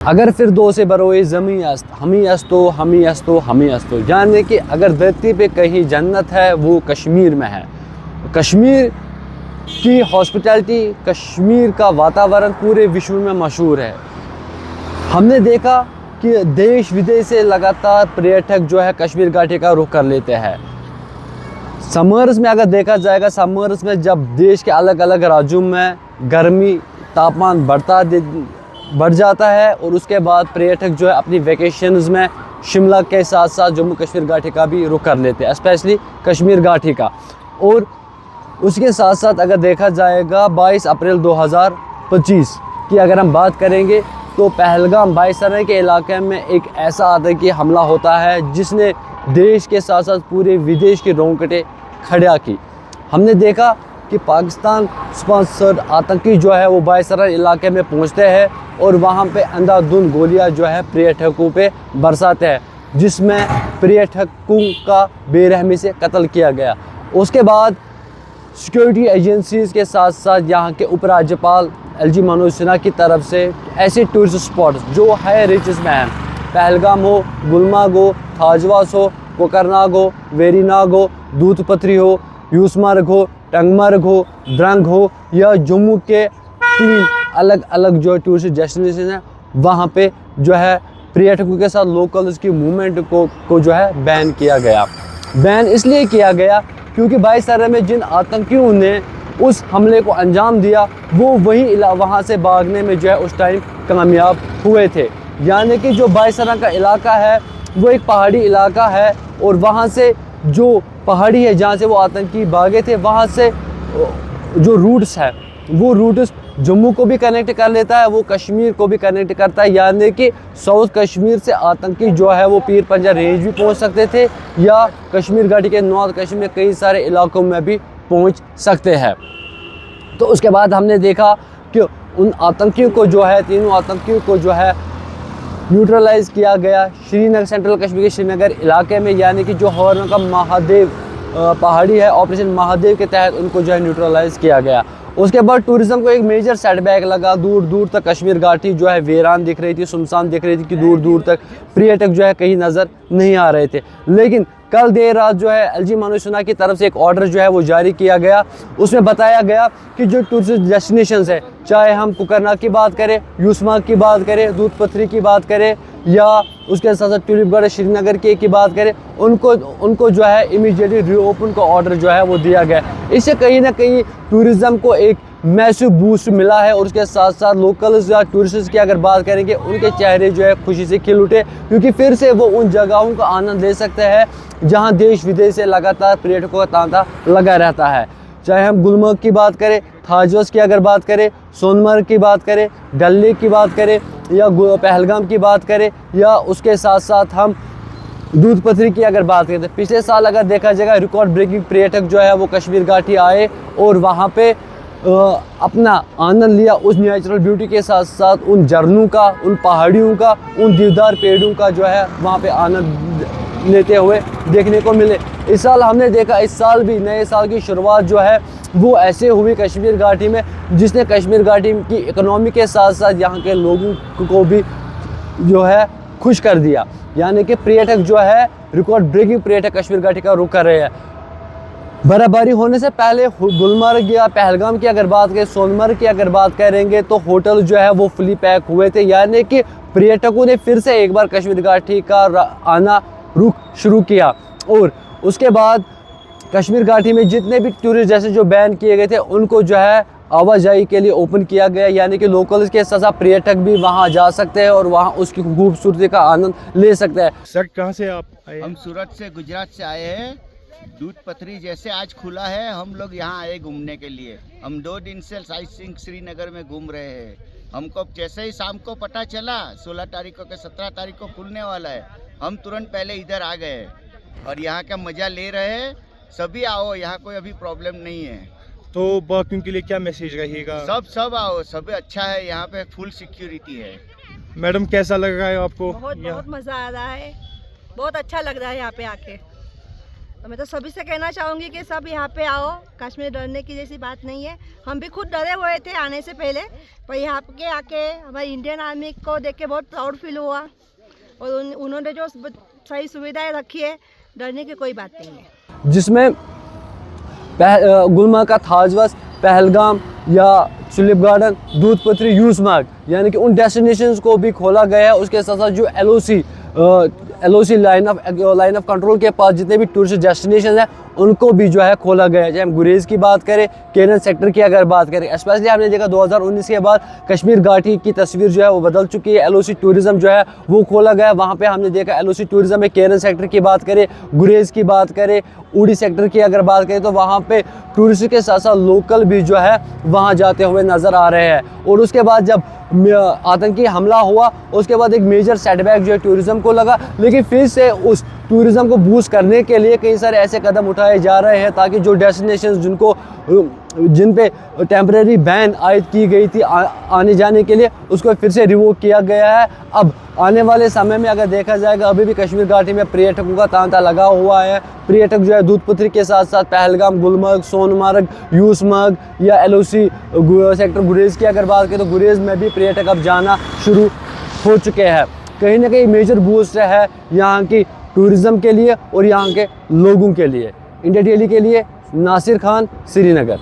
अगर फिर दो से बरोए ज़मी अस्त हमी अस्तो हमी अस्तो हमी अस्तो, यानी कि अगर धरती पे कहीं जन्नत है वो कश्मीर में है। कश्मीर की हॉस्पिटैलिटी, कश्मीर का वातावरण पूरे विश्व में मशहूर है। हमने देखा कि देश विदेश से लगातार पर्यटक जो है कश्मीर घाटी का रुख कर लेते हैं। समर्स में अगर देखा जाएगा, समर्स में जब देश के अलग अलग राज्यों में गर्मी तापमान बढ़ जाता है और उसके बाद पर्यटक जो है अपनी वेकेशंस में शिमला के साथ साथ जम्मू कश्मीर घाटी का भी रुख कर लेते हैं, स्पेशली कश्मीर घाटी का। और उसके साथ साथ अगर देखा जाएगा 22 अप्रैल 2025 की अगर हम बात करेंगे तो पहलगाम बाईसरा के इलाके में एक ऐसा आतंकी हमला होता है जिसने देश के साथ साथ पूरे विदेश के रोंगटे खड़ा की। हमने देखा कि पाकिस्तान स्पॉन्सर्ड आतंकी जो है वो बाईसरा इलाके में पहुंचते हैं और वहां पे अंधाधुंध गोलियां जो है पर्यटकों पे बरसाते हैं, जिसमें पर्यटकों का बेरहमी से कत्ल किया गया। उसके बाद सिक्योरिटी एजेंसीज़ के साथ साथ यहाँ के उपराज्यपाल एलजी मनोज सिन्हा की तरफ से ऐसे टूरिस्ट स्पॉट्स जो हाई रिचेस में हैं, पहलगाम हो, गुलमर्ग हो, थाजवास हो, कोकरनाग हो, वेरीनाग हो, दूध पथरी हो, यूसमर्ग हो, टंगमर्ग हो, ड्रंग हो, या जम्मू के 3 अलग अलग जो टूरिस्ट डेस्टिनेशन है वहाँ पे जो है पर्यटकों के साथ लोकल्स की मूवमेंट को जो है बैन किया गया। बैन इसलिए किया गया क्योंकि बाईसरा में जिन आतंकियों ने उस हमले को अंजाम दिया वो वहाँ से भागने में जो है उस टाइम कामयाब हुए थे। यानी कि जो बाईसरा का इलाका है वो एक पहाड़ी इलाका है और वहाँ से जो पहाड़ी है जहाँ से वो आतंकी भागे थे, वहाँ से जो रूट्स है वो रूट्स जम्मू को भी कनेक्ट कर लेता है, वो कश्मीर को भी कनेक्ट करता है। यानी कि साउथ कश्मीर से आतंकी जो है वो पीर पंजा रेंज भी पहुंच सकते थे या कश्मीर घाटी के नॉर्थ कश्मीर में कई सारे इलाकों में भी पहुंच सकते हैं। तो उसके बाद हमने देखा कि उन आतंकियों को जो है, तीनों आतंकियों को जो है न्यूट्रलाइज किया गया श्रीनगर, सेंट्रल कश्मीर के श्रीनगर इलाके में, यानी कि जो हॉर्न का महादेव पहाड़ी है, ऑपरेशन महादेव के तहत उनको जो है न्यूट्रलाइज किया गया। उसके बाद टूरिज्म को एक मेजर सेटबैक लगा। दूर दूर तक कश्मीर घाटी जो है वीरान दिख रही थी, सुनसान दिख रही थी कि दूर दूर तक पर्यटक जो है कहीं नज़र नहीं आ रहे थे। लेकिन कल देर रात जो है एलजी मनोज सिन्हा की तरफ से एक ऑर्डर जो है वो जारी किया गया। उसमें बताया गया कि जो टूरिस्ट डेस्टिनेशंस है, चाहे हम कोकरनाग की बात करें, यूसमर्ग की बात करें, दूध पथरी की बात करें या उसके साथ साथ ट्यूलिपगढ़ श्रीनगर की बात करें, उनको जो है इमीडिएटली रीओपन का ऑर्डर जो है वो दिया गया। इससे कहीं ना कहीं टूरिज़्म को एक मैसिव बूस्ट मिला है और उसके साथ साथ लोकल्स या टूरिस्ट्स की अगर बात करेंगे उनके चेहरे जो है खुशी से खिल उठे, क्योंकि फिर से वो उन जगहों का आनंद ले सकते हैं जहां देश विदेश से लगातार पर्यटकों का तांता लगा रहता है। चाहे हम गुलमर्ग की बात करें, थाजवास की अगर बात करें, सोनमर्ग की बात करें, डल लेक की बात करें या पहलगाम की बात करें, या उसके साथ साथ हम दूध पथरी की अगर बात करें। पिछले साल अगर देखा जाएगा रिकॉर्ड ब्रेकिंग पर्यटक जो है वो कश्मीर घाटी आए और वहाँ पे अपना आनंद लिया उस नेचुरल ब्यूटी के साथ साथ उन झरनों का, उन पहाड़ियों का, उन देवदार पेड़ों का जो है वहाँ पे आनंद लेते हुए देखने को मिले। इस साल हमने देखा, इस साल भी नए साल की शुरुआत जो है वो ऐसे हुई कश्मीर घाटी में, जिसने कश्मीर घाटी की इकोनॉमी के साथ साथ यहाँ के लोगों को भी जो है खुश कर दिया। यानी कि पर्यटक जो है रिकॉर्ड ब्रेकिंग पर्यटक कश्मीर घाटी का रुख कर रहे हैं। बर्फबारी होने से पहले गुलमर्ग या पहलगाम की अगर बात करें, सोनमर्ग की अगर बात करेंगे तो होटल जो है वो फुली पैक हुए थे। यानी कि पर्यटकों ने फिर से एक बार कश्मीर घाटी का आना रुख शुरू किया। और उसके बाद कश्मीर घाटी में जितने भी टूरिस्ट जैसे जो बैन किए गए थे उनको जो है आवाजाही के लिए ओपन किया गया, यानी कि लोकल्स के साथ पर्यटक भी वहां जा सकते हैं और वहां उसकी खूबसूरती का आनंद ले सकते हैं। सर कहां से आप आए? हम सूरत से, गुजरात से आए हैं। दूध पथरी जैसे आज खुला है, हम लोग यहाँ आए घूमने के लिए। हम 2 दिन से साइट सीइंग श्रीनगर में घूम रहे हैं। हमको जैसे ही शाम को पता चला 16 तारीख को के 17 तारीख को खुलने वाला है, हम तुरंत पहले इधर आ गए और यहाँ का मजा ले रहे हैं। सभी आओ, यहाँ कोई अभी प्रॉब्लम नहीं है। तो बाकियों के लिए क्या मैसेज रहेगा? सब आओ, सब अच्छा है, यहाँ पे फुल सिक्योरिटी है। मैडम कैसा लग रहा है आपको? बहुत मजा आ रहा है, बहुत अच्छा लग रहा है यहाँ पे आके। तो मैं तो सभी से कहना चाहूँगी कि सब यहाँ पे आओ, कश्मीर डरने की जैसी बात नहीं है। हम भी खुद डरे हुए थे आने से पहले, पर यहाँ के आके हमारी इंडियन आर्मी को देख के बहुत प्राउड फील हुआ और उन्होंने जो सही सुविधाएं रखी है, डरने की कोई बात नहीं है। जिसमें गुलमर्ग का थाजवस, पहलगाम या टुलिप गार्डन, दूध पथरी, यूसमर्ग यानी कि उन डेस्टिनेशंस को भी खोला गया है। उसके साथ साथ जो LOC लाइन ऑफ कंट्रोल के पास जितने भी टूरिस्ट डेस्टिनेशन हैं उनको भी जो है खोला गया है। चाहे हम गुरेज की बात करें, केरन सेक्टर की अगर बात करें, स्पेशली हमने देखा 2019 के बाद कश्मीर घाटी की तस्वीर जो है वो बदल चुकी है। LOC टूरिज़म जो है वो खोला गया है। वहाँ पे हमने देखा LOC टूरिज़म में केरन सेक्टर की बात करें, गुरेज की बात करें, उड़ी सेक्टर की अगर बात करें तो वहाँ पे टूरिस्ट के साथ साथ लोकल भी जो है वहाँ जाते हुए नज़र आ रहे हैं। और उसके बाद जब आतंकी हमला हुआ उसके बाद एक मेजर सेटबैक जो है टूरिज़म को लगा, लेकिन फिर से उस टूरिज़म को बूस्ट करने के लिए कई सारे ऐसे कदम उठाए जा रहे हैं ताकि जो डेस्टिनेशंस जिन पे टेम्परेरी बैन आयद की गई थी आने जाने के लिए, उसको फिर से रिवोक किया गया है। अब आने वाले समय में अगर देखा जाएगा अभी भी कश्मीर घाटी में पर्यटकों का तांता लगा हुआ है। पर्यटक जो है दूध पथरी के साथ साथ पहलगाम, गुलमर्ग, सोनमर्ग, यूसमर्ग या LOC सेक्टर गुरेज की अगर बात करें तो गुरेज में भी पर्यटक अब जाना शुरू हो चुके हैं। कहीं ना कहीं मेजर बूस्ट है यहाँ की टूरिज़म के लिए और यहाँ के लोगों के लिए। इंडिया डेली के लिए नासिर खान, श्रीनगर।